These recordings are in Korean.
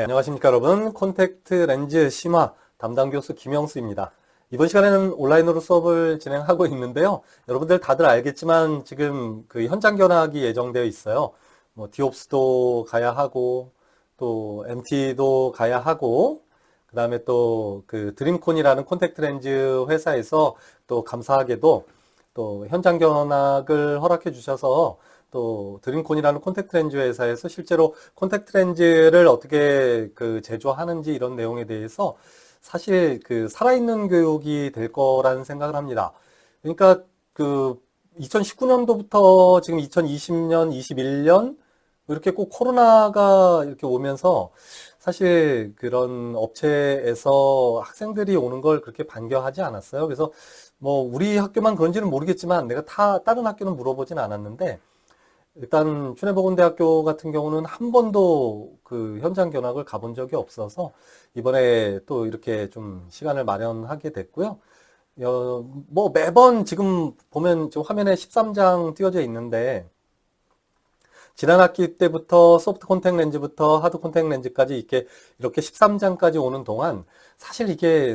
네, 안녕하십니까 여러분. 콘택트 렌즈 심화 담당 교수 김영수입니다. 이번 시간에는 온라인으로 수업을 진행하고 있는데요. 여러분들 다들 알겠지만 지금 그 현장 견학이 예정되어 있어요. 뭐 디옵스도 가야 하고 또 MT도 가야 하고 그 다음에 또 그 드림콘이라는 콘택트 렌즈 회사에서 또 감사하게도 또 현장 견학을 허락해 주셔서 또 드림콘이라는 콘택트 렌즈 회사에서 실제로 콘택트 렌즈를 어떻게 그 제조하는지 이런 내용에 대해서 사실 그 살아있는 교육이 될 거라는 생각을 합니다. 그러니까 그 2019년도부터 지금 2020년, 21년 이렇게 꼭 코로나가 이렇게 오면서 사실 그런 업체에서 학생들이 오는 걸 그렇게 반겨하지 않았어요. 그래서 뭐 우리 학교만 그런지는 모르겠지만 내가 다른 학교는 물어보진 않았는데 일단 춘해보건대학교 같은 경우는 한 번도 그 현장 견학을 가본 적이 없어서 이번에 또 이렇게 좀 시간을 마련하게 됐고요. 뭐 매번 지금 보면 지금 화면에 13장 띄워져 있는데 지난 학기 때부터 소프트 콘택 렌즈부터 하드 콘택 렌즈까지 이렇게 13장까지 오는 동안 사실은 이게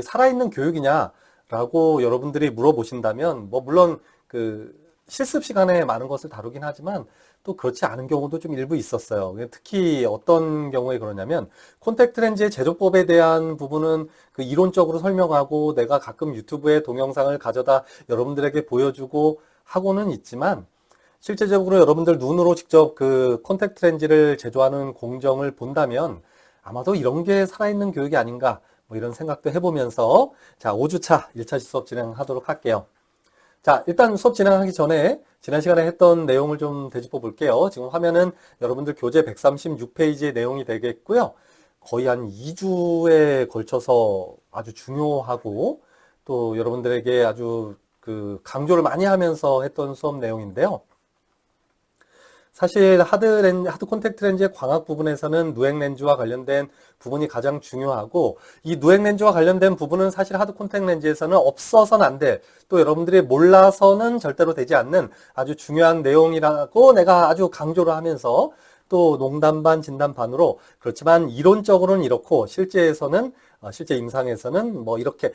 살아있는 교육이냐라고 여러분들이 물어보신다면 뭐 물론 그 실습 시간에 많은 것을 다루긴 하지만 또 그렇지 않은 경우도 좀 일부 있었어요. 특히 어떤 경우에 그러냐면 콘택트 렌즈의 제조법에 대한 부분은 그 이론적으로 설명하고 내가 가끔 유튜브에 동영상을 가져다 여러분들에게 보여주고 하고는 있지만 실제적으로 여러분들 눈으로 직접 그 콘택트 렌즈를 제조하는 공정을 본다면 아마도 이런 게 살아있는 교육이 아닌가 뭐 이런 생각도 해보면서 자 5주차 1차 수업 진행하도록 할게요. 자, 일단 수업 진행하기 전에 지난 시간에 했던 내용을 좀 되짚어 볼게요. 지금 화면은 여러분들 교재 136페이지의 내용이 되겠고요. 거의 한 2주에 걸쳐서 아주 중요하고 또 여러분들에게 아주 그 강조를 많이 하면서 했던 수업 내용인데요. 사실 하드 콘택트 렌즈의 광학 부분에서는 누액 렌즈와 관련된 부분이 가장 중요하고 이 누액 렌즈와 관련된 부분은 사실 하드 콘택트 렌즈에서는 없어서는 안 될, 또 여러분들이 몰라서는 절대로 되지 않는 아주 중요한 내용이라고 내가 아주 강조를 하면서 또 농담 반 진담 반으로 그렇지만 이론적으로는 이렇고 실제 임상에서는 뭐 이렇게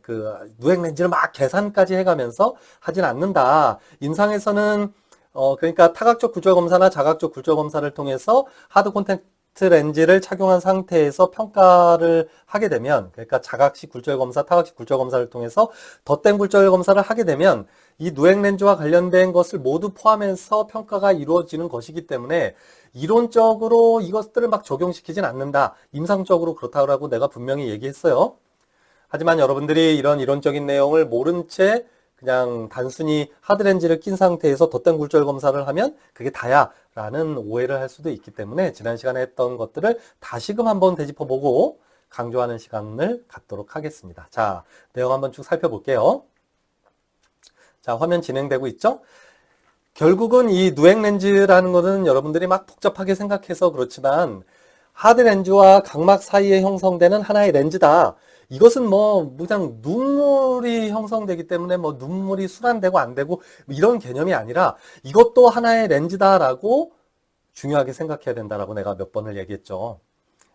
그 누액 렌즈를 막 계산까지 해가면서 하진 않는다. 임상에서는 그러니까 타각적 굴절 검사나 자각적 굴절 검사를 통해서 하드 콘택트 렌즈를 착용한 상태에서 평가를 하게 되면, 그러니까 자각식 굴절 검사, 타각식 굴절 검사를 통해서 덧댄 굴절 검사를 하게 되면 이 누액 렌즈와 관련된 것을 모두 포함해서 평가가 이루어지는 것이기 때문에 이론적으로 이것들을 막 적용시키진 않는다. 임상적으로 그렇다고 내가 분명히 얘기했어요. 하지만 여러분들이 이런 이론적인 내용을 모른 채 그냥 단순히 하드렌즈를 낀 상태에서 덧댄 굴절 검사를 하면 그게 다야 라는 오해를 할 수도 있기 때문에 지난 시간에 했던 것들을 다시금 한번 되짚어보고 강조하는 시간을 갖도록 하겠습니다. 자, 내용 한번 쭉 살펴볼게요. 자, 화면 진행되고 있죠? 결국은 이 누액 렌즈라는 것은 여러분들이 막 복잡하게 생각해서 그렇지만 하드 렌즈와 각막 사이에 형성되는 하나의 렌즈다. 이것은 뭐 그냥 눈물이 형성되기 때문에 뭐 눈물이 순환되고 안 되고 이런 개념이 아니라 이것도 하나의 렌즈다라고 중요하게 생각해야 된다라고 내가 몇 번을 얘기했죠.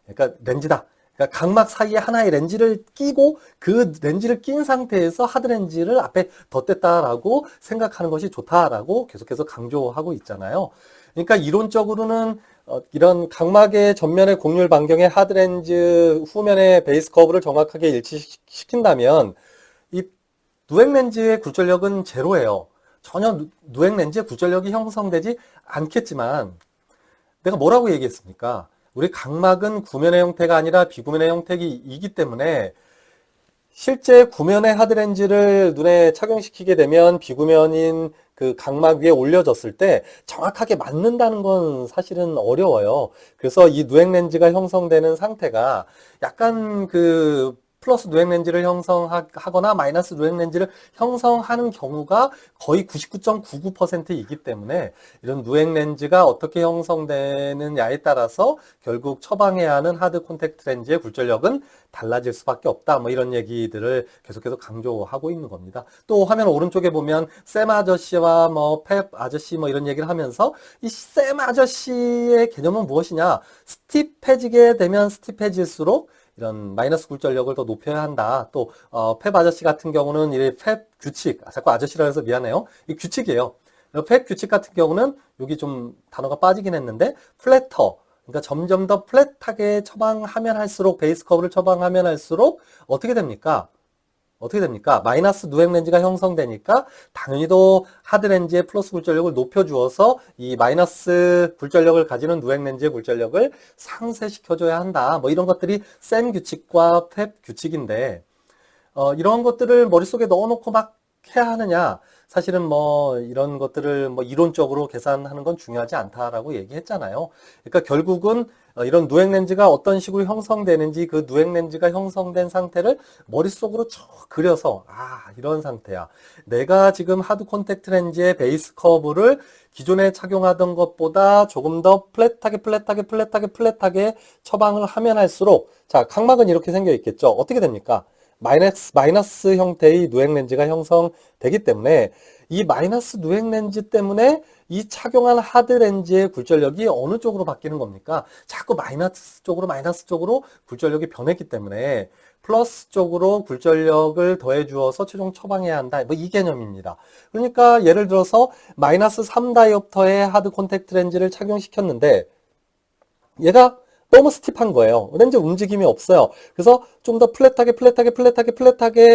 그러니까 렌즈다. 그러니까 각막 사이에 하나의 렌즈를 끼고 그 렌즈를 낀 상태에서 하드 렌즈를 앞에 덧댔다라고 생각하는 것이 좋다라고 계속해서 강조하고 있잖아요. 그러니까 이론적으로는 이런 각막의 전면의 곡률 반경의 하드 렌즈 후면의 베이스 커브를 정확하게 일치시킨다면 이 누액 렌즈의 굴절력은 제로예요. 전혀 누액 렌즈의 굴절력이 형성되지 않겠지만 내가 뭐라고 얘기했습니까? 우리 각막은 구면의 형태가 아니라 비구면의 형태이기 때문에 실제 구면의 하드렌즈를 눈에 착용시키게 되면 비구면인 그 각막 위에 올려졌을 때 정확하게 맞는다는 건 사실은 어려워요. 그래서 이 누액 렌즈가 형성되는 상태가 약간 그 플러스 누액 렌즈를 형성하거나 마이너스 누액 렌즈를 형성하는 경우가 거의 99.99%이기 때문에 이런 누액 렌즈가 어떻게 형성되느냐에 따라서 결국 처방해야 하는 하드 콘택트 렌즈의 굴절력은 달라질 수밖에 없다. 뭐 이런 얘기들을 계속해서 강조하고 있는 겁니다. 또 화면 오른쪽에 보면 샘 아저씨와 뭐 펩 아저씨 뭐 이런 얘기를 하면서 이 샘 아저씨의 개념은 무엇이냐? 스티프해지게 되면 스티프해질수록 이런 마이너스 굴절력을 더 높여야 한다. 또 펩 아저씨 같은 경우는 이 펩 규칙, 자꾸 아저씨라 해서 미안해요. 이 규칙이에요. 펩 규칙 같은 경우는 여기 좀 단어가 빠지긴 했는데 플래터, 그러니까 점점 더 플랫하게 처방하면 할수록 베이스 커브를 처방하면 할수록 어떻게 됩니까? 어떻게 됩니까? 마이너스 누액 렌즈가 형성되니까 당연히 또 하드 렌즈의 플러스 굴절력을 높여주어서 이 마이너스 굴절력을 가지는 누액 렌즈의 굴절력을 상쇄시켜줘야 한다. 뭐 이런 것들이 샘 규칙과 펩 규칙인데 이런 것들을 머릿속에 넣어놓고 막 해야 하느냐? 사실은 뭐 이런 것들을 뭐 이론적으로 계산하는 건 중요하지 않다라고 얘기했잖아요. 그러니까 결국은 이런 누액 렌즈가 어떤 식으로 형성되는지 그 누액 렌즈가 형성된 상태를 머릿속으로 쭉 그려서 이런 상태야. 내가 지금 하드 콘택트 렌즈의 베이스 커브를 기존에 착용하던 것보다 조금 더 플랫하게 처방을 하면 할수록 자, 각막은 이렇게 생겨 있겠죠. 어떻게 됩니까? 마이너스 형태의 누액 렌즈가 형성되기 때문에 이 마이너스 누액 렌즈 때문에 이 착용한 하드 렌즈의 굴절력이 어느 쪽으로 바뀌는 겁니까? 자꾸 마이너스 쪽으로 굴절력이 변했기 때문에 플러스 쪽으로 굴절력을 더해 주어서 최종 처방해야 한다. 뭐 이 개념입니다. 그러니까 예를 들어서 마이너스 3 다이옵터의 하드 콘택트 렌즈를 착용시켰는데 얘가 너무 스티프한 거예요. 렌즈 움직임이 없어요. 그래서 좀 더 플랫하게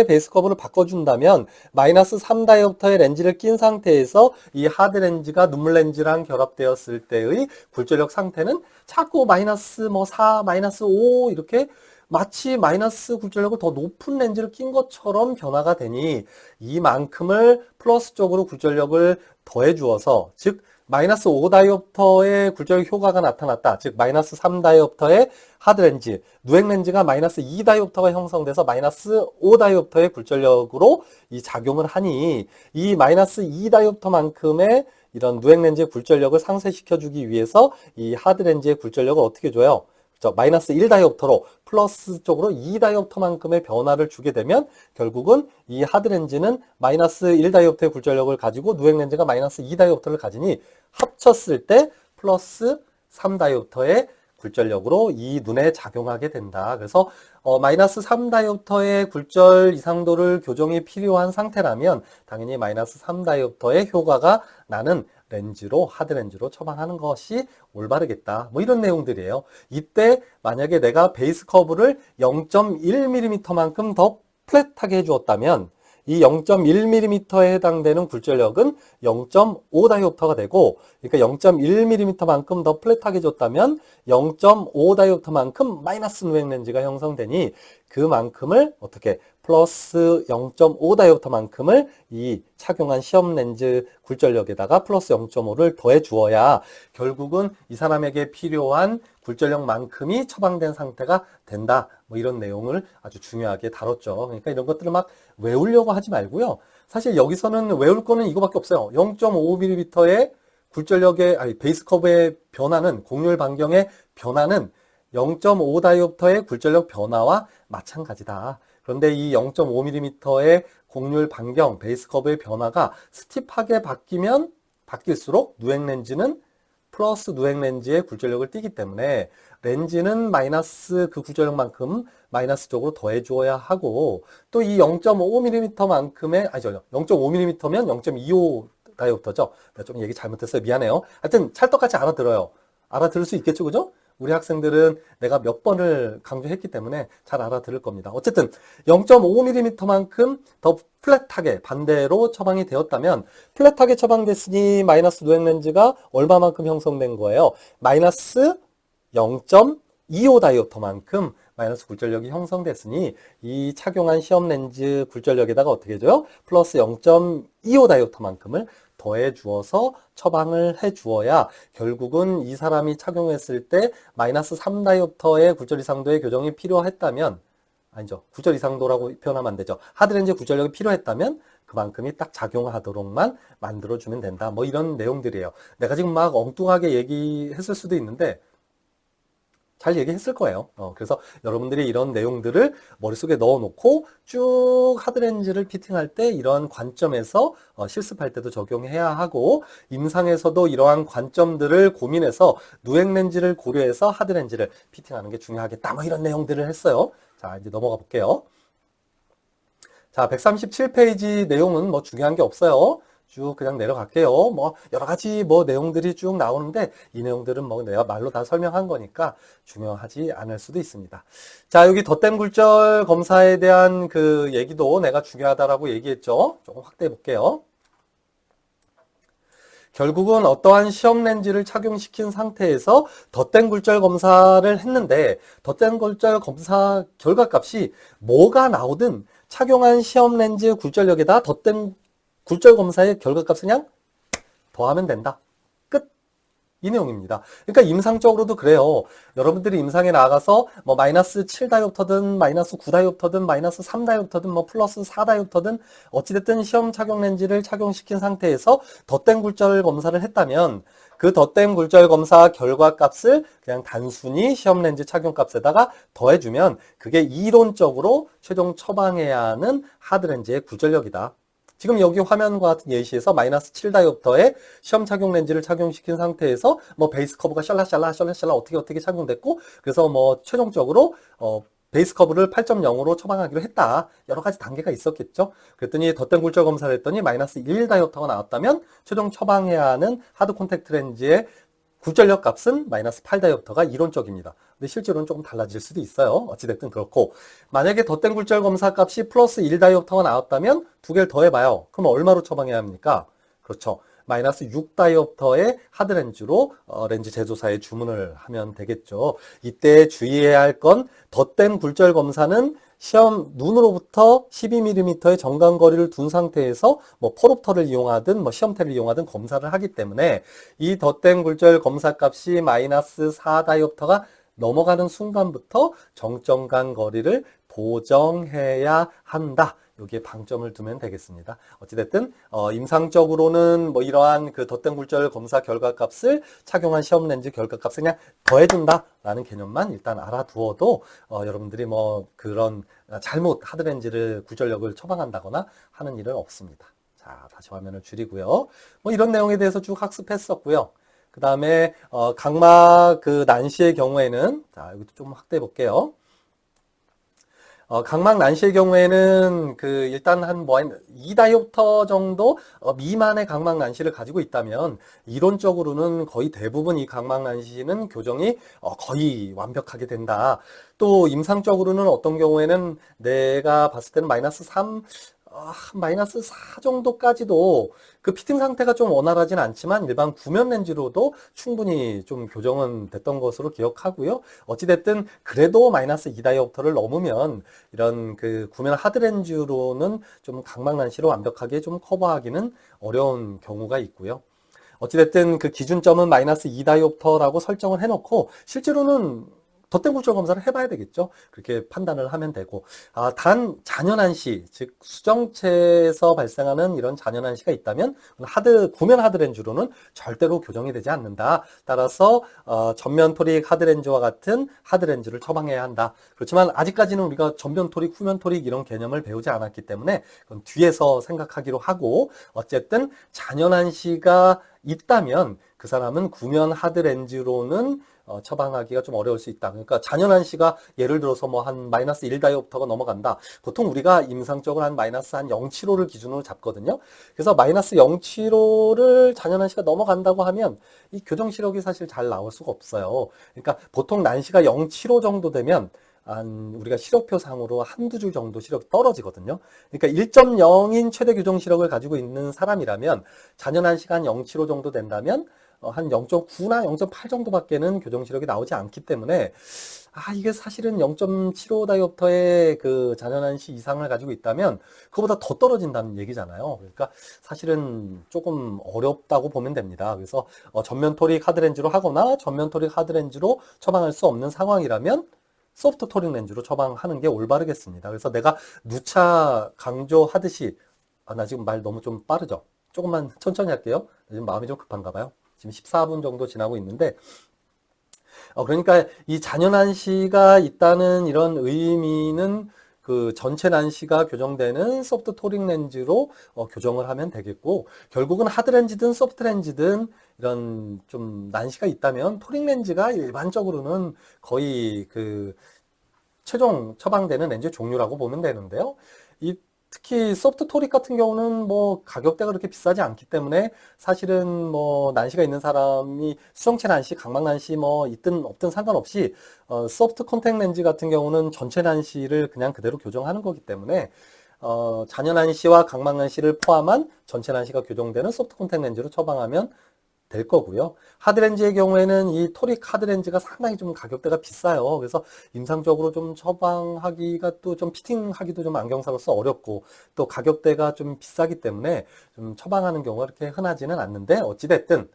베이스 커브를 바꿔준다면 마이너스 3 다이옵터의 렌즈를 낀 상태에서 이 하드 렌즈가 눈물 렌즈랑 결합되었을 때의 굴절력 상태는 자꾸 마이너스 4, 마이너스 5 이렇게 마치 마이너스 굴절력을 더 높은 렌즈를 낀 것처럼 변화가 되니 이만큼을 플러스 쪽으로 굴절력을 더해 주어서 즉 마이너스 5 다이옵터의 굴절력 효과가 나타났다. 즉 마이너스 3 다이옵터의 하드 렌즈, 누액 렌즈가 마이너스 2 다이옵터가 형성돼서 마이너스 5 다이옵터의 굴절력으로 이 작용을 하니 이 마이너스 2 다이옵터만큼의 이런 누액 렌즈의 굴절력을 상쇄시켜주기 위해서 이 하드 렌즈의 굴절력을 어떻게 줘요? 마이너스 1 다이옵터로 플러스 쪽으로 2 다이옵터만큼의 변화를 주게 되면 결국은 이 하드 렌즈는 마이너스 1 다이옵터의 굴절력을 가지고 누액 렌즈가 마이너스 2 다이옵터를 가지니 합쳤을 때 플러스 3 다이옵터의 굴절력으로 이 눈에 작용하게 된다. 그래서 마이너스 3 다이옵터의 굴절 이상도를 교정이 필요한 상태라면 당연히 마이너스 3 다이옵터의 효과가 나는 렌즈로 하드 렌즈로 처방하는 것이 올바르겠다. 뭐 이런 내용들이에요. 이때 만약에 내가 베이스 커브를 0.1mm만큼 더 플랫하게 해주었다면 이 0.1mm에 해당되는 굴절력은 0.5 다이옵터가 되고 그러니까 0.1mm만큼 더 플랫하게 줬다면 0.5 다이옵터만큼 마이너스 누액 렌즈가 형성되니 그만큼을 어떻게 플러스 0.5 다이옵터만큼을 이 착용한 시험 렌즈 굴절력에다가 플러스 0.5를 더해 주어야 결국은 이 사람에게 필요한 굴절력만큼이 처방된 상태가 된다. 뭐 이런 내용을 아주 중요하게 다뤘죠. 그러니까 이런 것들을 막 외우려고 하지 말고요. 사실 여기서는 외울 거는 이거밖에 없어요. 0.5mm의 굴절력의 베이스 커브의 변화는 곡률 반경의 변화는 0.5 다이옵터의 굴절력 변화와 마찬가지다. 그런데 이 0.5mm의 곡률 반경, 베이스 커브의 변화가 스티프하게 바뀔수록 누액 렌즈는 플러스 누액 렌즈의 굴절력을 띠기 때문에 렌즈는 마이너스 그 굴절력만큼 마이너스 쪽으로 더해 주어야 하고 또 이 0.5mm만큼의 0.5mm면 0.25 다이옵터죠. 좀 얘기 잘못했어요. 미안해요. 하여튼 찰떡같이 알아들어요. 알아들을 수 있겠죠, 그죠? 우리 학생들은 내가 몇 번을 강조했기 때문에 잘 알아들을 겁니다. 어쨌든 0.5mm만큼 더 플랫하게 반대로 처방이 되었다면 플랫하게 처방됐으니 마이너스 누액 렌즈가 얼마만큼 형성된 거예요? 마이너스 0.25 다이옵터만큼 마이너스 굴절력이 형성됐으니 이 착용한 시험 렌즈 굴절력에다가 어떻게 해줘요? 플러스 0.25 다이옵터만큼을 더해 주어서 처방을 해 주어야 결국은 이 사람이 착용했을 때 마이너스 3 다이옵터의 굴절 이상도의 교정이 필요했다면 아니죠. 9절 이상도라고 표현하면 안 되죠. 하드렌즈의 구전력이 필요했다면 그만큼이 딱 작용하도록만 만들어주면 된다. 뭐 이런 내용들이에요. 내가 지금 막 엉뚱하게 얘기했을 수도 있는데 잘 얘기했을 거예요. 그래서 여러분들이 이런 내용들을 머릿속에 넣어놓고 쭉 하드렌즈를 피팅할 때 이러한 관점에서 실습할 때도 적용해야 하고, 임상에서도 이러한 관점들을 고민해서 누액렌즈를 고려해서 하드렌즈를 피팅하는 게 중요하겠다. 뭐 이런 내용들을 했어요. 자, 이제 넘어가 볼게요. 자, 137페이지 내용은 뭐 중요한 게 없어요. 쭉 그냥 내려갈게요. 뭐 여러 가지 뭐 내용들이 쭉 나오는데 이 내용들은 뭐 내가 말로 다 설명한 거니까 중요하지 않을 수도 있습니다. 자, 여기 덧댐 굴절 검사에 대한 그 얘기도 내가 중요하다라고 얘기했죠. 조금 확대해 볼게요. 결국은 어떠한 시험 렌즈를 착용시킨 상태에서 덧댐 굴절 검사를 했는데 덧댐 굴절 검사 결과값이 뭐가 나오든 착용한 시험 렌즈 굴절력에다 덧댐 굴절 검사의 결과값은 그냥 더하면 된다. 끝. 이 내용입니다. 그러니까 임상적으로도 그래요. 여러분들이 임상에 나가서 뭐 마이너스 7다이옵터든 마이너스 9다이옵터든 마이너스 3다이옵터든 뭐 플러스 4다이옵터든 어찌됐든 시험 착용 렌즈를 착용시킨 상태에서 덧댐 굴절 검사를 했다면 그 덧댐 굴절 검사 결과값을 그냥 단순히 시험 렌즈 착용값에다가 더해주면 그게 이론적으로 최종 처방해야 하는 하드렌즈의 굴절력이다. 지금 여기 화면과 같은 예시에서 마이너스 7다이옵터에 시험 착용 렌즈를 착용시킨 상태에서 뭐 베이스 커브가 샬라샬라 어떻게 착용됐고, 그래서 뭐 최종적으로 베이스 커브를 8.0으로 처방하기로 했다. 여러 가지 단계가 있었겠죠. 그랬더니 덧댐 굴절 검사를 했더니 마이너스 1다이옵터가 나왔다면 최종 처방해야 하는 하드 콘택트 렌즈의 굴절력 값은 마이너스 8다이옵터가 이론적입니다. 근데 실제로는 조금 달라질 수도 있어요. 어찌됐든 그렇고, 만약에 덧댐 굴절 검사 값이 플러스 1다이옵터가 나왔다면 두 개를 더해봐요. 그럼 얼마로 처방해야 합니까? 그렇죠. 마이너스 6다이옵터의 하드렌즈로 렌즈 제조사에 주문을 하면 되겠죠. 이때 주의해야 할 건 덧댐 굴절 검사는 시험 눈으로부터 12mm의 정강거리를 둔 상태에서 뭐 폴옵터를 이용하든 뭐 시험테를 이용하든 검사를 하기 때문에 이 덧댐 굴절 검사 값이 마이너스 4다이옵터가 넘어가는 순간부터 정점간 거리를 보정해야 한다. 여기에 방점을 두면 되겠습니다. 어찌됐든 임상적으로는 뭐 이러한 그 덧댐 굴절 검사 결과값을 착용한 시험 렌즈 결과값을 그냥 더해준다라는 개념만 일단 알아두어도 여러분들이 뭐 그런 잘못 하드렌즈를 굴절력을 처방한다거나 하는 일은 없습니다. 자, 다시 화면을 줄이고요. 뭐 이런 내용에 대해서 쭉 학습했었고요. 그 다음에 각막 그 난시의 경우에는 자, 여기도 좀 확대해 볼게요. 각막 난시의 경우에는 일단 한 2다이옵터 정도 미만의 각막 난시를 가지고 있다면 이론적으로는 거의 대부분 이 각막 난시는 교정이 거의 완벽하게 된다. 또 임상적으로는 어떤 경우에는 내가 봤을 때는 마이너스 3, 마이너스 4 정도까지도 그 피팅 상태가 좀 원활하진 않지만 일반 구면 렌즈로도 충분히 좀 교정은 됐던 것으로 기억하고요. 어찌됐든 그래도 마이너스 2다이옵터를 넘으면 이런 그 구면 하드 렌즈로는 좀 각막 난시를 완벽하게 좀 커버하기는 어려운 경우가 있고요. 어찌됐든 그 기준점은 마이너스 2다이옵터라고 설정을 해놓고 실제로는 덧댐 굴절 검사를 해봐야 되겠죠. 그렇게 판단을 하면 되고, 단 잔연한 시, 즉 수정체에서 발생하는 이런 잔연한 시가 있다면 구면 하드렌즈로는 절대로 교정이 되지 않는다. 따라서 전면 토릭 하드렌즈와 같은 하드렌즈를 처방해야 한다. 그렇지만 아직까지는 우리가 전면 토릭, 후면 토릭 이런 개념을 배우지 않았기 때문에 그건 뒤에서 생각하기로 하고, 어쨌든 잔연한 시가 있다면 그 사람은 구면 하드렌즈로는 처방하기가 좀 어려울 수 있다. 그러니까 잔연한 시가 예를 들어서 뭐 한 마이너스 1다이옵터가 넘어간다. 보통 우리가 임상적으로 한 마이너스 한 0.75를 기준으로 잡거든요. 그래서 마이너스 0.75를 잔연한 시가 넘어간다고 하면 이 교정 시력이 사실 잘 나올 수가 없어요. 그러니까 보통 난시가 0.75 정도 되면 우리가 시력표상으로 한두 줄 정도 시력이 떨어지거든요. 그러니까 1.0인 최대 교정 시력을 가지고 있는 사람이라면 잔연한 시간 0.75 정도 된다면 한 0.9나 0.8 정도밖에는 교정 시력이 나오지 않기 때문에 이게 사실은 0.75다이옵터의 그 잔연한 시 이상을 가지고 있다면 그거보다 더 떨어진다는 얘기잖아요. 그러니까 사실은 조금 어렵다고 보면 됩니다. 그래서 전면 토릭 하드렌즈로 하거나 전면 토릭 하드렌즈로 처방할 수 없는 상황이라면 소프트 토링 렌즈로 처방하는 게 올바르겠습니다. 그래서 내가 누차 강조하듯이, 나 지금 말 너무 좀 빠르죠? 조금만 천천히 할게요. 지금 마음이 좀 급한가 봐요. 지금 14분 정도 지나고 있는데, 그러니까 이 잔여난시가 있다는 이런 의미는 그 전체 난시가 교정되는 소프트 토링 렌즈로 교정을 하면 되겠고, 결국은 하드 렌즈든 소프트 렌즈든 이런 좀 난시가 있다면 토링 렌즈가 일반적으로는 거의 그 최종 처방되는 렌즈 종류라고 보면 되는데요. 특히 소프트 토릭 같은 경우는 뭐 가격대가 그렇게 비싸지 않기 때문에 사실은 뭐 난시가 있는 사람이 수정체 난시, 각막 난시 뭐 있든 없든 상관없이 소프트 콘택 렌즈 같은 경우는 전체 난시를 그냥 그대로 교정하는 거기 때문에 잔여 난시와 각막 난시를 포함한 전체 난시가 교정되는 소프트 콘택 렌즈로 처방하면 될 거고요. 하드렌즈의 경우에는 이 토릭 하드렌즈가 상당히 좀 가격대가 비싸요. 그래서 임상적으로 좀 처방하기가 또 좀 피팅하기도 좀 안경사로서 어렵고 또 가격대가 좀 비싸기 때문에 좀 처방하는 경우가 그렇게 흔하지는 않는데 어찌됐든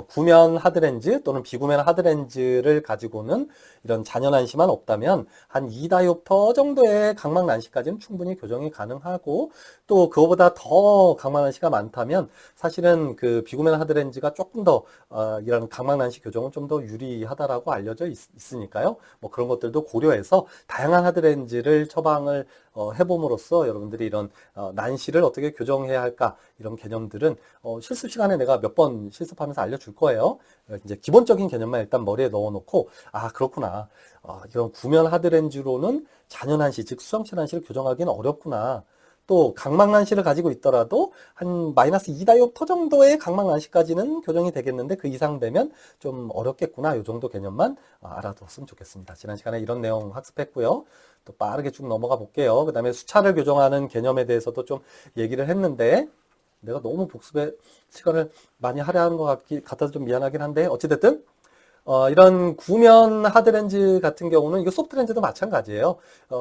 구면 하드렌즈 또는 비구면 하드렌즈를 가지고는 이런 잔여 난시만 없다면 한 2다이옵터 정도의 각막 난시까지는 충분히 교정이 가능하고 또 그거보다 더 각막 난시가 많다면 사실은 그 비구면 하드렌즈가 조금 더 이런 각막 난시 교정은 좀 더 유리하다라고 알려져 있으니까요. 뭐 그런 것들도 고려해서 다양한 하드렌즈를 처방을 해봄으로써 여러분들이 이런 난시를 어떻게 교정해야 할까 이런 개념들은 실습 시간에 내가 몇 번 실습하면서 알려줄 거예요. 이제 기본적인 개념만 일단 머리에 넣어놓고 그렇구나. 이런 구면 하드렌즈로는 잔여 난시, 즉 수정체 난시를 교정하기는 어렵구나. 또 각막 난시를 가지고 있더라도 한 마이너스 2다이옵터 정도의 각막 난시까지는 교정이 되겠는데 그 이상 되면 좀 어렵겠구나. 이 정도 개념만 알아두었으면 좋겠습니다. 지난 시간에 이런 내용 학습했고요. 또 빠르게 쭉 넘어가 볼게요. 그 다음에 수차를 교정하는 개념에 대해서도 좀 얘기를 했는데 내가 너무 복습에 시간을 많이 할애하는 것 같아서 좀 미안하긴 한데 어찌됐든 이런 구면 하드렌즈 같은 경우는 이거 소프트 렌즈도 마찬가지예요.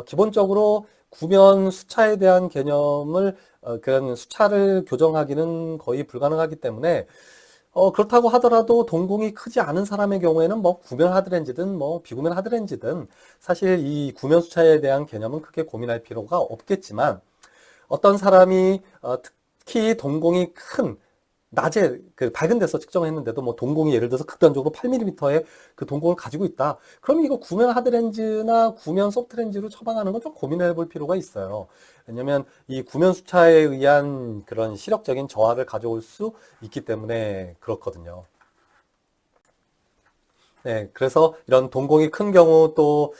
기본적으로 구면 수차에 대한 개념을 그런 수차를 교정하기는 거의 불가능하기 때문에 그렇다고 하더라도 동공이 크지 않은 사람의 경우에는 뭐 구면 하드렌즈든 뭐 비구면 하드렌즈든 사실 이 구면 수차에 대한 개념은 크게 고민할 필요가 없겠지만 어떤 사람이 특히 동공이 큰 낮에 그 밝은 데서 측정했는데도 뭐 동공이 예를 들어서 극단적으로 8mm의 그 동공을 가지고 있다. 그럼 이거 구면 하드렌즈나 구면 소프트렌즈로 처방하는 건 좀 고민해 볼 필요가 있어요. 왜냐면 이 구면 수차에 의한 그런 시력적인 저하를 가져올 수 있기 때문에 그렇거든요. 네, 그래서 이런 동공이 큰 경우 또,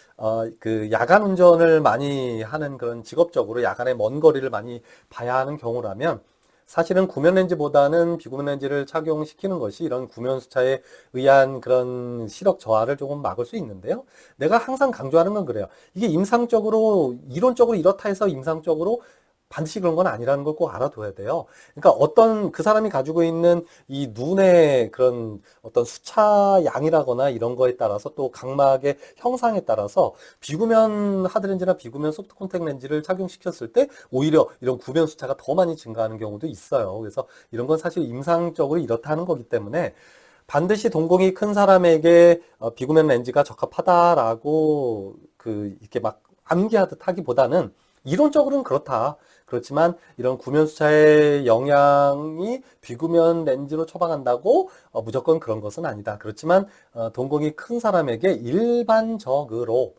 그 야간 운전을 많이 하는 그런 직업적으로 야간에 먼 거리를 많이 봐야 하는 경우라면 사실은 구면 렌즈보다는 비구면 렌즈를 착용시키는 것이 이런 구면 수차에 의한 그런 시력 저하를 조금 막을 수 있는데요. 내가 항상 강조하는 건 그래요. 이게 임상적으로, 이론적으로 이렇다 해서 임상적으로 반드시 그런 건 아니라는 걸 꼭 알아둬야 돼요. 그러니까 어떤 그 사람이 가지고 있는 이 눈의 그런 어떤 수차 양이라거나 이런 거에 따라서 또 각막의 형상에 따라서 비구면 하드렌즈나 비구면 소프트 콘택 렌즈를 착용시켰을 때 오히려 이런 구면 수차가 더 많이 증가하는 경우도 있어요. 그래서 이런 건 사실 임상적으로 이렇다 하는 거기 때문에 반드시 동공이 큰 사람에게 비구면 렌즈가 적합하다라고 이렇게 막 암기하듯 하기보다는 이론적으로는 그렇다. 그렇지만 이런 구면 수차의 영향이 비구면 렌즈로 처방한다고 무조건 그런 것은 아니다. 그렇지만 동공이 큰 사람에게 일반적으로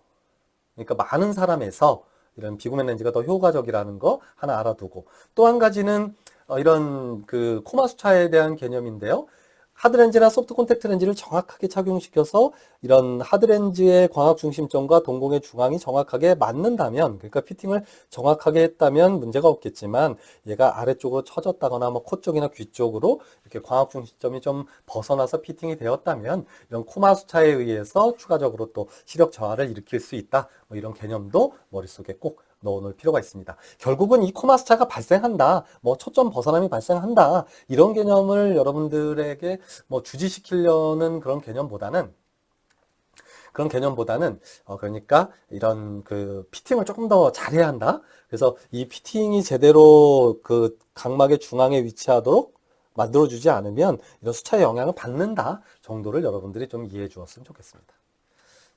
그러니까 많은 사람에서 이런 비구면 렌즈가 더 효과적이라는 거 하나 알아두고 또 한 가지는 이런 그 코마 수차에 대한 개념인데요. 하드렌즈나 소프트 콘택트 렌즈를 정확하게 착용시켜서 이런 하드렌즈의 광학 중심점과 동공의 중앙이 정확하게 맞는다면, 그러니까 피팅을 정확하게 했다면 문제가 없겠지만 얘가 아래쪽으로 처졌다거나 뭐 코 쪽이나 귀 쪽으로 이렇게 광학 중심점이 좀 벗어나서 피팅이 되었다면 이런 코마 수차에 의해서 추가적으로 또 시력 저하를 일으킬 수 있다. 뭐 이런 개념도 머릿속에 꼭 넣어놓을 필요가 있습니다. 결국은 이 코마 수차가 발생한다, 뭐 초점 벗어남이 발생한다, 이런 개념을 여러분들에게 뭐 주지시키려는 그런 개념보다는 그러니까 이런 그 피팅을 조금 더 잘해야 한다. 그래서 이 피팅이 제대로 그 각막의 중앙에 위치하도록 만들어주지 않으면 이런 수차의 영향을 받는다 정도를 여러분들이 좀 이해해 주었으면 좋겠습니다.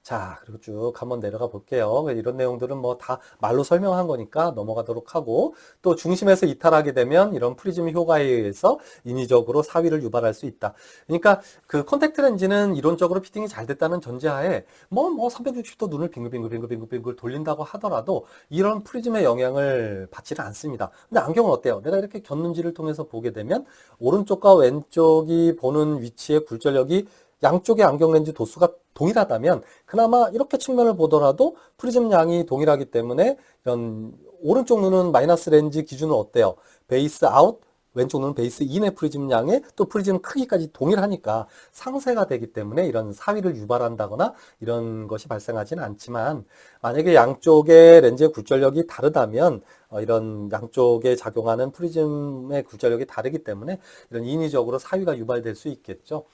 자, 그리고 쭉 한번 내려가 볼게요. 이런 내용들은 뭐 다 말로 설명한 거니까 넘어가도록 하고, 또 중심에서 이탈하게 되면 이런 프리즘 효과에 의해서 인위적으로 사위를 유발할 수 있다. 그러니까 그 콘택트 렌즈는 이론적으로 피팅이 잘 됐다는 전제하에 360도 눈을 빙글빙글 돌린다고 하더라도 이런 프리즘의 영향을 받지는 않습니다. 근데 안경은 어때요? 내가 이렇게 곁눈질을 통해서 보게 되면 오른쪽과 왼쪽이 보는 위치의 굴절력이 양쪽의 안경 렌즈 도수가 동일하다면 그나마 이렇게 측면을 보더라도 프리즘 양이 동일하기 때문에 이런 오른쪽 눈은 마이너스 렌즈 기준은 어때요? 베이스 아웃, 왼쪽 눈은 베이스 인의 프리즘 양에 또 프리즘 크기까지 동일하니까 상쇄가 되기 때문에 이런 사위를 유발한다거나 이런 것이 발생하지는 않지만, 만약에 양쪽의 렌즈의 굴절력이 다르다면 이런 양쪽에 작용하는 프리즘의 굴절력이 다르기 때문에 이런 인위적으로 사위가 유발될 수 있겠죠.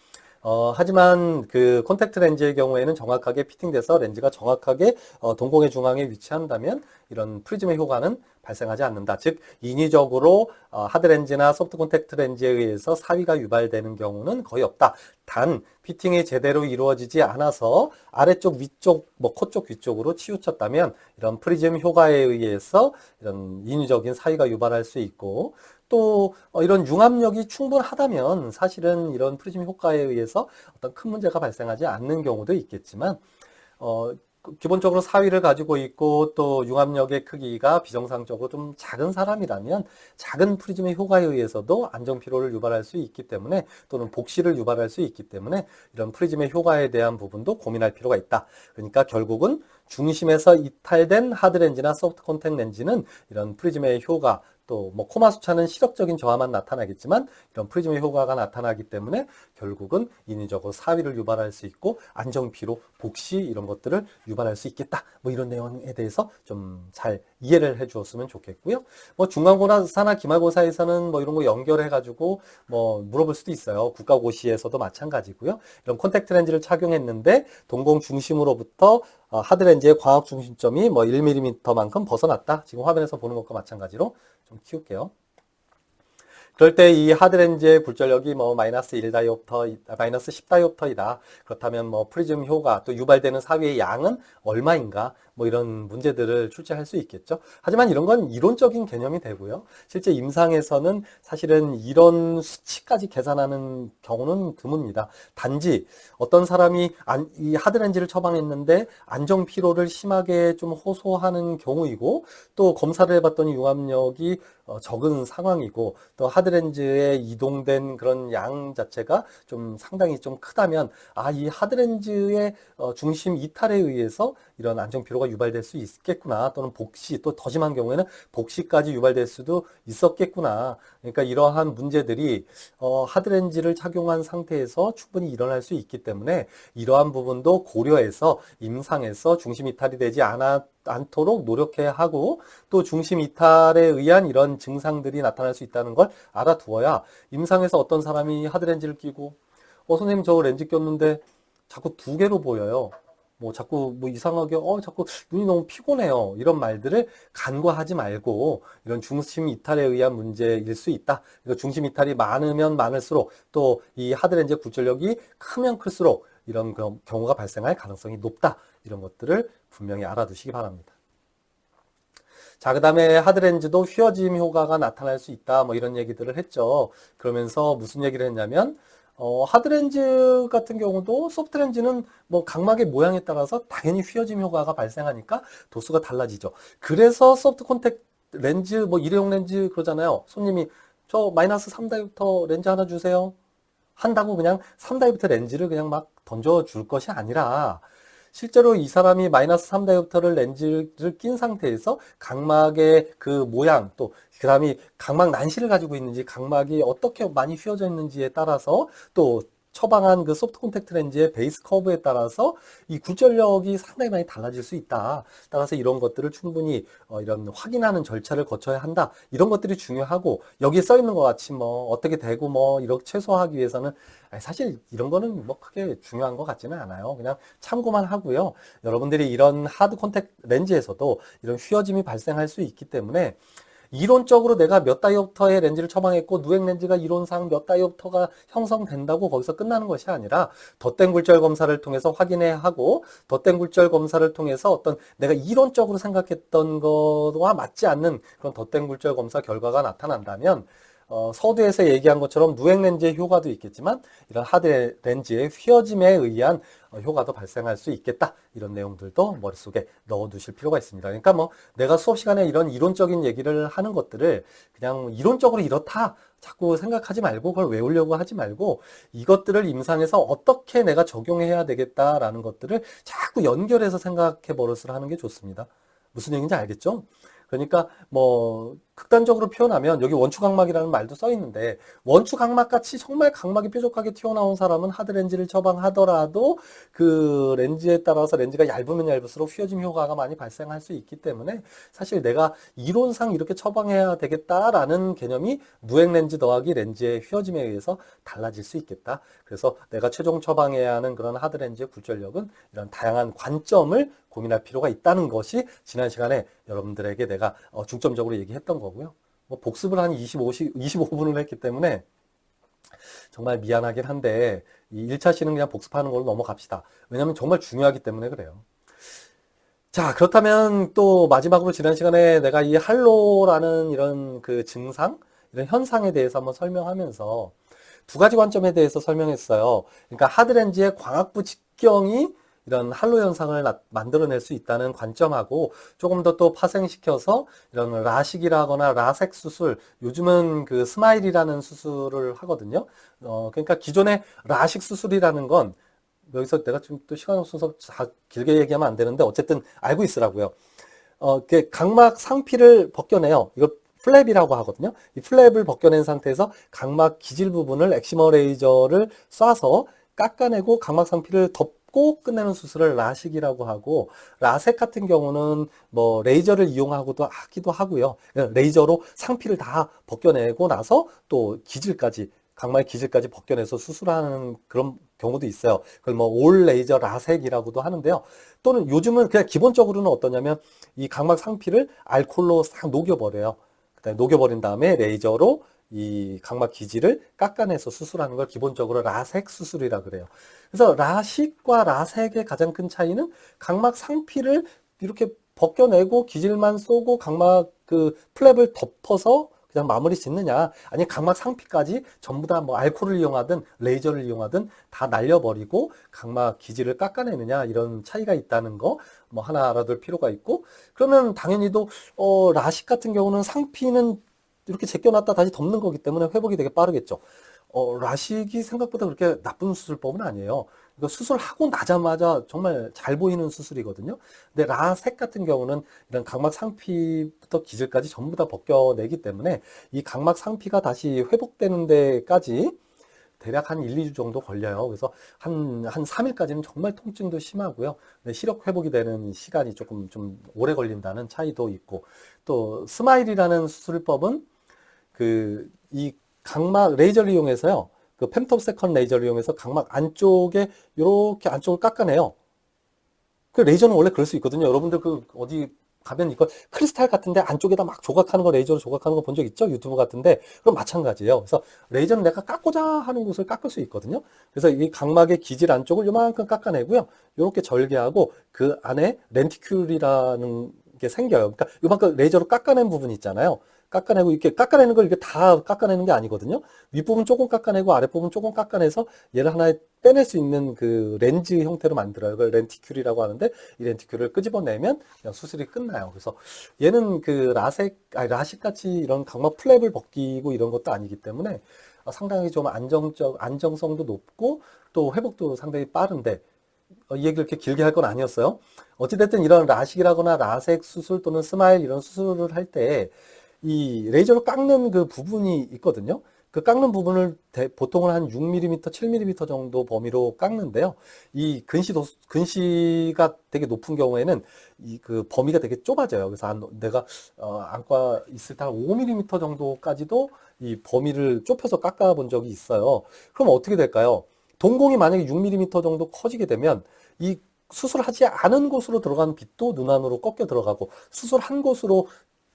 하지만 그 콘택트 렌즈의 경우에는 정확하게 피팅돼서 렌즈가 정확하게 동공의 중앙에 위치한다면 이런 프리즘의 효과는 발생하지 않는다. 즉 인위적으로 하드 렌즈나 소프트 콘택트 렌즈에 의해서 사위가 유발되는 경우는 거의 없다. 단 피팅이 제대로 이루어지지 않아서 아래쪽, 위쪽, 코 쪽, 귀 쪽으로 치우쳤다면 이런 프리즘 효과에 의해서 이런 인위적인 사위가 유발할 수 있고, 또 이런 융합력이 충분하다면 사실은 이런 프리즘 효과에 의해서 어떤 큰 문제가 발생하지 않는 경우도 있겠지만, 기본적으로 사위를 가지고 있고 또 융합력의 크기가 비정상적으로 좀 작은 사람이라면 작은 프리즘의 효과에 의해서도 안정피로를 유발할 수 있기 때문에, 또는 복시를 유발할 수 있기 때문에 이런 프리즘의 효과에 대한 부분도 고민할 필요가 있다. 그러니까 결국은 중심에서 이탈된 하드렌즈나 소프트 콘택트 렌즈는 이런 프리즘의 효과, 또 코마 수차는 시력적인 저하만 나타나겠지만 이런 프리즘의 효과가 나타나기 때문에 결국은 인위적으로 사위를 유발할 수 있고 안정피로, 복시 이런 것들을 유발할 수 있겠다. 이런 내용에 대해서 좀 잘 이해를 해 주었으면 좋겠고요. 중간고사나 기말고사에서는 이런 거 연결해 가지고 물어볼 수도 있어요. 국가고시에서도 마찬가지고요. 이런 콘택트 렌즈를 착용했는데 동공 중심으로부터 하드렌즈의 광학 중심점이 1mm만큼 벗어났다. 지금 화면에서 보는 것과 마찬가지로 좀 키울게요. 그럴 때 이 하드렌즈의 굴절력이 마이너스 1다이옵터, 마이너스 10다이옵터이다. 그렇다면 프리즘 효과, 또 유발되는 사위의 양은 얼마인가? 이런 문제들을 출제할 수 있겠죠. 하지만 이런 건 이론적인 개념이 되고요. 실제 임상에서는 사실은 이런 수치까지 계산하는 경우는 드뭅니다. 단지 어떤 사람이 이 하드렌즈를 처방했는데 안정 피로를 심하게 좀 호소하는 경우이고, 또 검사를 해봤더니 융합력이 적은 상황이고, 또 하드렌즈에 이동된 그런 양 자체가 좀 상당히 좀 크다면, 이 하드렌즈의 중심 이탈에 의해서 이런 안정피로가 유발될 수 있겠구나, 또는 복시, 또 더 심한 경우에는 복시까지 유발될 수도 있었겠구나. 그러니까 이러한 문제들이 하드렌즈를 착용한 상태에서 충분히 일어날 수 있기 때문에 이러한 부분도 고려해서 임상에서 중심 이탈이 되지 않도록 노력해야 하고, 또 중심 이탈에 의한 이런 증상들이 나타날 수 있다는 걸 알아두어야 임상에서 어떤 사람이 하드렌즈를 끼고 선생님 저 렌즈 꼈는데 자꾸 두 개로 보여요. 자꾸 이상하게 자꾸 눈이 너무 피곤해요. 이런 말들을 간과하지 말고 이런 중심 이탈에 의한 문제일 수 있다. 중심 이탈이 많으면 많을수록, 또 이 하드렌즈의 굴절력이 크면 클수록 이런 경우가 발생할 가능성이 높다. 이런 것들을 분명히 알아두시기 바랍니다. 자, 그 다음에 하드렌즈도 휘어짐 효과가 나타날 수 있다. 이런 얘기들을 했죠. 그러면서 무슨 얘기를 했냐면, 하드렌즈 같은 경우도 소프트렌즈는 각막의 모양에 따라서 당연히 휘어짐 효과가 발생하니까 도수가 달라지죠. 그래서 소프트 콘택트 렌즈, 일회용 렌즈 그러잖아요. 손님이 저 마이너스 3다이부터 렌즈 하나 주세요. 한다고 그냥 3다이부터 렌즈를 그냥 막 던져줄 것이 아니라, 실제로 이 사람이 마이너스 3다이옵터를 렌즈를 낀 상태에서 각막의 그 모양, 또 그 다음이 각막 난시를 가지고 있는지, 각막이 어떻게 많이 휘어져 있는지에 따라서, 또 처방한 그 소프트 콘택트 렌즈의 베이스 커브에 따라서 이 굴절력이 상당히 많이 달라질 수 있다. 따라서 이런 것들을 충분히 이런 확인하는 절차를 거쳐야 한다. 이런 것들이 중요하고, 여기에 써 있는 것 같이 어떻게 되고 이렇게 최소화하기 위해서는 사실 이런 거는 크게 중요한 것 같지는 않아요. 그냥 참고만 하고요. 여러분들이 이런 하드 콘택트 렌즈에서도 이런 휘어짐이 발생할 수 있기 때문에 이론적으로 내가 몇 다이옵터의 렌즈를 처방했고 누액 렌즈가 이론상 몇 다이옵터가 형성된다고 거기서 끝나는 것이 아니라 덧댄 굴절 검사를 통해서 확인해야 하고 덧댄 굴절 검사를 통해서 어떤 내가 이론적으로 생각했던 것과 맞지 않는 그런 덧댄 굴절 검사 결과가 나타난다면 서두에서 얘기한 것처럼 누액 렌즈의 효과도 있겠지만 이런 하드 렌즈의 휘어짐에 의한 효과도 발생할 수 있겠다. 이런 내용들도 머릿속에 넣어 두실 필요가 있습니다. 그러니까 뭐 내가 수업 시간에 이런 이론적인 얘기를 하는 것들을 그냥 이론적으로 이렇다 자꾸 생각하지 말고 그걸 외우려고 하지 말고 이것들을 임상에서 어떻게 내가 적용해야 되겠다라는 것들을 자꾸 연결해서 생각해 버릇을 하는 게 좋습니다. 무슨 얘기인지 알겠죠? 그러니까 뭐 극단적으로 표현하면 여기 원추각막이라는 말도 써 있는데 원추각막 같이 정말 각막이 뾰족하게 튀어나온 사람은 하드렌즈를 처방하더라도 그 렌즈에 따라서 렌즈가 얇으면 얇을수록 휘어짐 효과가 많이 발생할 수 있기 때문에 사실 내가 이론상 이렇게 처방해야 되겠다라는 개념이 누액 렌즈 더하기 렌즈의 휘어짐에 의해서 달라질 수 있겠다. 그래서 내가 최종 처방해야 하는 그런 하드렌즈의 굴절력은 이런 다양한 관점을 고민할 필요가 있다는 것이 지난 시간에 여러분들에게 내가 중점적으로 얘기했던 거고요. 뭐 복습을 한 25분을 했기 때문에 정말 미안하긴 한데 이 1차 시는 그냥 복습하는 걸로 넘어갑시다. 왜냐하면 정말 중요하기 때문에 그래요. 자, 그렇다면 또 마지막으로 지난 시간에 내가 이 할로라는 이런 그 증상, 이런 현상에 대해서 한번 설명하면서 두 가지 관점에 대해서 설명했어요. 그러니까 하드렌즈의 광학부 직경이 이런 할로 현상을 만들어낼 수 있다는 관점하고 조금 더 또 파생시켜서 이런 라식이라거나 라섹 수술, 요즘은 그 스마일이라는 수술을 하거든요. 그러니까 기존의 라식 수술이라는 건 여기서 내가 지금 또 시간 없어서 다 길게 얘기하면 안 되는데 어쨌든 알고 있으라고요. 각막 상피를 벗겨내요. 이걸 플랩이라고 하거든요. 이 플랩을 벗겨낸 상태에서 각막 기질 부분을 엑시머 레이저를 쏴서 깎아내고 각막 상피를 덮고 끝내는 수술을 라식이라고 하고, 라섹 같은 경우는 뭐 레이저를 이용하고도 하기도 하고요. 레이저로 상피를 다 벗겨내고 나서 또 기질까지, 각막의 기질까지 벗겨내서 수술하는 그런 경우도 있어요. 그걸 뭐 올 레이저 라섹이라고도 하는데요. 또는 요즘은 그냥 기본적으로는 어떠냐면 이 각막 상피를 알코올로 싹 녹여버려요. 그다음에 녹여버린 다음에 레이저로 이 각막 기질을 깎아내서 수술하는 걸 기본적으로 라섹 수술이라 그래요. 그래서 라식과 라섹의 가장 큰 차이는 각막 상피를 이렇게 벗겨내고 기질만 쏘고 각막 그 플랩을 덮어서 그냥 마무리 짓느냐, 아니 각막 상피까지 전부 다 뭐 알코올을 이용하든 레이저를 이용하든 다 날려버리고 각막 기질을 깎아내느냐, 이런 차이가 있다는 거 뭐 하나 알아둘 필요가 있고, 그러면 당연히도 라식 같은 경우는 상피는 이렇게 제껴놨다 다시 덮는 거기 때문에 회복이 되게 빠르겠죠. 라식이 생각보다 그렇게 나쁜 수술법은 아니에요. 그러니까 수술하고 나자마자 정말 잘 보이는 수술이거든요. 근데 라섹 같은 경우는 이런 각막 상피부터 기질까지 전부 다 벗겨내기 때문에 이 각막 상피가 다시 회복되는 데까지 대략 한 1, 2주 정도 걸려요. 그래서 한 3일까지는 정말 통증도 심하고요. 근데 시력 회복이 되는 시간이 조금 좀 오래 걸린다는 차이도 있고, 또 스마일이라는 수술법은 이 각막 레이저를 이용해서요. 그 femtosecond 레이저를 이용해서 각막 안쪽에 이렇게 안쪽을 깎아내요. 그 레이저는 원래 그럴 수 있거든요. 여러분들 그 어디 가면 이거 크리스탈 같은데 안쪽에다 막 조각하는 거, 레이저로 조각하는 거 본 적 있죠? 유튜브 같은데. 그럼 마찬가지예요. 그래서 레이저는 내가 깎고자 하는 곳을 깎을 수 있거든요. 그래서 이 각막의 기질 안쪽을 요만큼 깎아내고요. 이렇게 절개하고 그 안에 렌티큘이라는 게 생겨요. 그러니까 요만큼 레이저로 깎아낸 부분이 있잖아요. 깎아내고 이렇게 깎아내는 걸 이렇게 다 깎아내는 게 아니거든요. 윗부분 조금 깎아내고 아랫부분 조금 깎아내서 얘를 하나에 빼낼 수 있는 그 렌즈 형태로 만들어요. 그걸 렌티큘이라고 하는데, 이 렌티큘을 끄집어내면 그냥 수술이 끝나요. 그래서 얘는 그 라식 같이 이런 각막 플랩을 벗기고 이런 것도 아니기 때문에 상당히 좀 안정성도 높고 또 회복도 상당히 빠른데, 이 얘기를 이렇게 길게 할 건 아니었어요. 어찌됐든 이런 라식이라거나 라섹 수술 또는 스마일 이런 수술을 할 때 이 레이저로 깎는 그 부분이 있거든요. 그 깎는 부분을 보통은 한 6mm, 7mm 정도 범위로 깎는데요. 이 근시가 되게 높은 경우에는 이 그 범위가 되게 좁아져요. 그래서 내가 안과 있을 때 한 5mm 정도까지도 이 범위를 좁혀서 깎아 본 적이 있어요. 그럼 어떻게 될까요? 동공이 만약에 6mm 정도 커지게 되면 이 수술하지 않은 곳으로 들어간 빛도 눈 안으로 꺾여 들어가고, 수술한 곳으로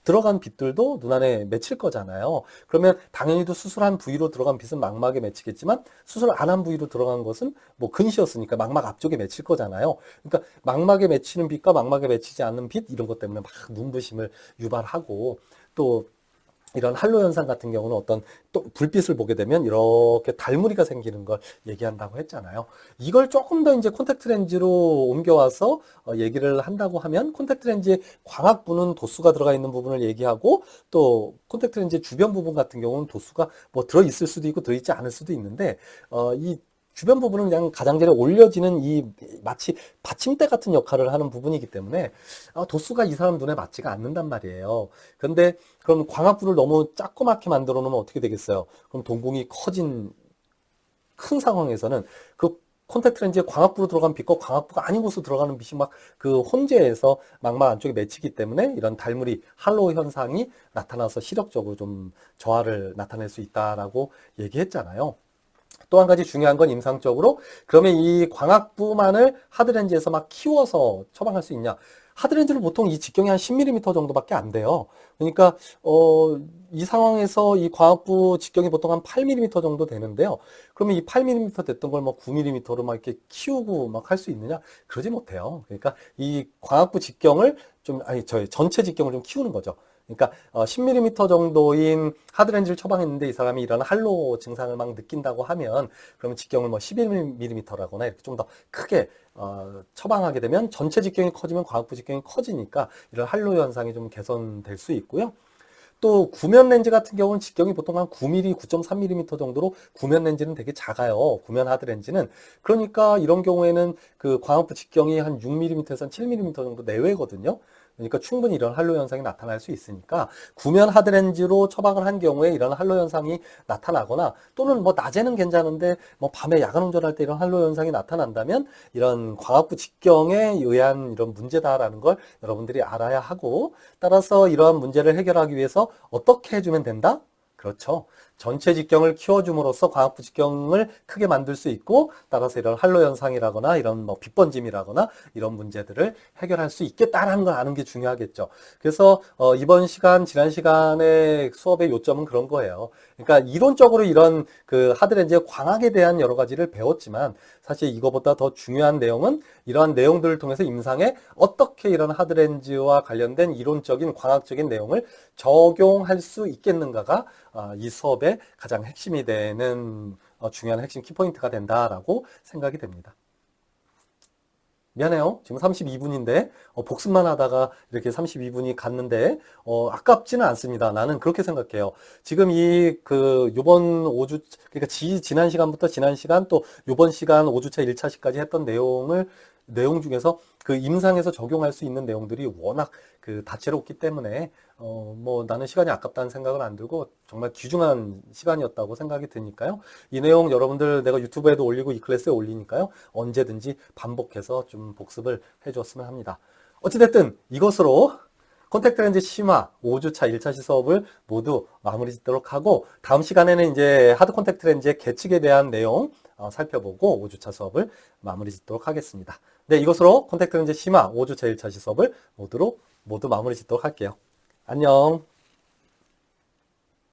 들어간 빛들도 눈안에 맺힐 거잖아요. 그러면 당연히 또 수술한 부위로 들어간 빛은 망막에 맺히겠지만 수술 안 한 부위로 들어간 것은 뭐 근시였으니까 망막 앞쪽에 맺힐 거잖아요. 그러니까 망막에 맺히는 빛과 망막에 맺히지 않는 빛 이런 것 때문에 막 눈부심을 유발하고 또 이런 할로 현상 같은 경우는 어떤 또 불빛을 보게 되면 이렇게 달무리가 생기는 걸 얘기한다고 했잖아요. 이걸 조금 더 이제 콘택트 렌즈로 옮겨와서 얘기를 한다고 하면 콘택트 렌즈의 광학부는 도수가 들어가 있는 부분을 얘기하고 또 콘택트 렌즈의 주변 부분 같은 경우는 도수가 뭐 들어 있을 수도 있고 들어 있지 않을 수도 있는데 이 주변 부분은 그냥 가장자리에 올려지는 이 마치 받침대 같은 역할을 하는 부분이기 때문에 도수가 이 사람 눈에 맞지가 않는단 말이에요. 그런데 그럼 광학부를 너무 조그맣게 만들어 놓으면 어떻게 되겠어요? 그럼 동공이 커진 큰 상황에서는 그 콘택트 렌즈에 광학부로 들어간 빛과 광학부가 아닌 곳으로 들어가는 빛이 막 그 혼재해서 망막 안쪽에 맺히기 때문에 이런 달무리 할로우 현상이 나타나서 시력적으로 좀 저하를 나타낼 수 있다라고 얘기했잖아요. 또 한 가지 중요한 건 임상적으로 그러면 이 광학부만을 하드렌즈에서 막 키워서 처방할 수 있냐? 하드렌즈는 보통 이 직경이 한 10mm 정도밖에 안 돼요. 그러니까 이 상황에서 이 광학부 직경이 보통 한 8mm 정도 되는데요. 그러면 이 8mm 됐던 걸 뭐 9mm로 막 이렇게 키우고 막 할 수 있느냐? 그러지 못해요. 그러니까 이 광학부 직경을 전체 직경을 좀 키우는 거죠. 그러니까 10mm 정도인 하드렌즈를 처방했는데 이 사람이 이런 할로 증상을 막 느낀다고 하면 그러면 직경을 뭐 11mm라거나 이렇게 좀 더 크게 처방하게 되면 전체 직경이 커지면 광학부 직경이 커지니까 이런 할로 현상이 좀 개선될 수 있고요. 또 구면 렌즈 같은 경우는 직경이 보통 한 9mm, 9.3mm 정도로 구면 렌즈는 되게 작아요. 구면 하드 렌즈는. 그러니까 이런 경우에는 그 광학부 직경이 한 6mm에서 한 7mm 정도 내외거든요. 그러니까 충분히 이런 할로 현상이 나타날 수 있으니까 구면 하드 렌즈로 처방을 한 경우에 이런 할로 현상이 나타나거나 또는 뭐 낮에는 괜찮은데 뭐 밤에 야간 운전할 때 이런 할로 현상이 나타난다면 이런 광학부 직경에 의한 이런 문제다라는 걸 여러분들이 알아야 하고 따라서 이러한 문제를 해결하기 위해서 어떻게 해주면 된다? 그렇죠. 전체 직경을 키워줌으로써 광학부 직경을 크게 만들 수 있고 따라서 이런 할로 현상이라거나 이런 뭐 빛번짐이라거나 이런 문제들을 해결할 수 있겠다라는 걸 아는 게 중요하겠죠. 그래서 이번 시간 지난 시간의 수업의 요점은 그런 거예요. 그러니까 이론적으로 이런 그 하드렌즈의 광학에 대한 여러 가지를 배웠지만 사실 이거보다 더 중요한 내용은 이러한 내용들을 통해서 임상에 어떻게 이런 하드렌즈와 관련된 이론적인 광학적인 내용을 적용할 수 있겠는가가 이 수업의 가장 핵심이 되는 중요한 핵심 키포인트가 된다라고 생각이 됩니다. 미안해요. 지금 32분인데 복습만 하다가 이렇게 32분이 갔는데 아깝지는 않습니다. 나는 그렇게 생각해요. 지금 요번 5주 그러니까 지난 시간부터 지난 시간 또 요번 시간 5주차 1차시까지 했던 내용 중에서 그 임상에서 적용할 수 있는 내용들이 워낙 그 다채롭기 때문에 뭐 나는 시간이 아깝다는 생각은 안 들고 정말 귀중한 시간이었다고 생각이 드니까요. 이 내용 여러분들 내가 유튜브에도 올리고 이 클래스에 올리니까요. 언제든지 반복해서 좀 복습을 해주었으면 합니다. 어찌됐든 이것으로 콘택트 렌즈 심화 5주차 1차 시수업을 모두 마무리 짓도록 하고 다음 시간에는 이제 하드 콘택트 렌즈의 계측에 대한 내용 살펴보고 5주차 수업을 마무리 짓도록 하겠습니다. 네, 이것으로 콘택트 렌즈 심화 5주차 1차 시수업을 모두 마무리 짓도록 할게요. 안녕.